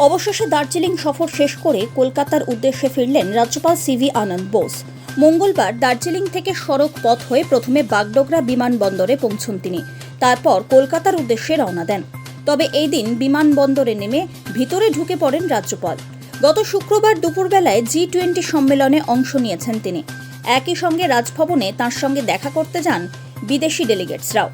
অবশেষে দার্জিলিং সফর শেষ করে কলকাতার উদ্দেশ্যে ফিরলেন রাজ্যপাল সিভি আনন্দ বোস। মঙ্গলবার দার্জিলিং থেকে সড়ক পথ হয়ে প্রথমে বাগডোগরা বিমানবন্দরে পৌঁছন তিনি। তারপর কলকাতার উদ্দেশ্যে রওনা দেন। তবে এই দিন বিমানবন্দরে নেমে ভিতরে ঢুকে পড়েন রাজ্যপাল। গত শুক্রবার দুপুরবেলায় G20 সম্মেলনে অংশ নিয়েছেন তিনি। একই সঙ্গে রাজভবনে তাঁর সঙ্গে দেখা করতে যান বিদেশি ডেলিগেটসরাও।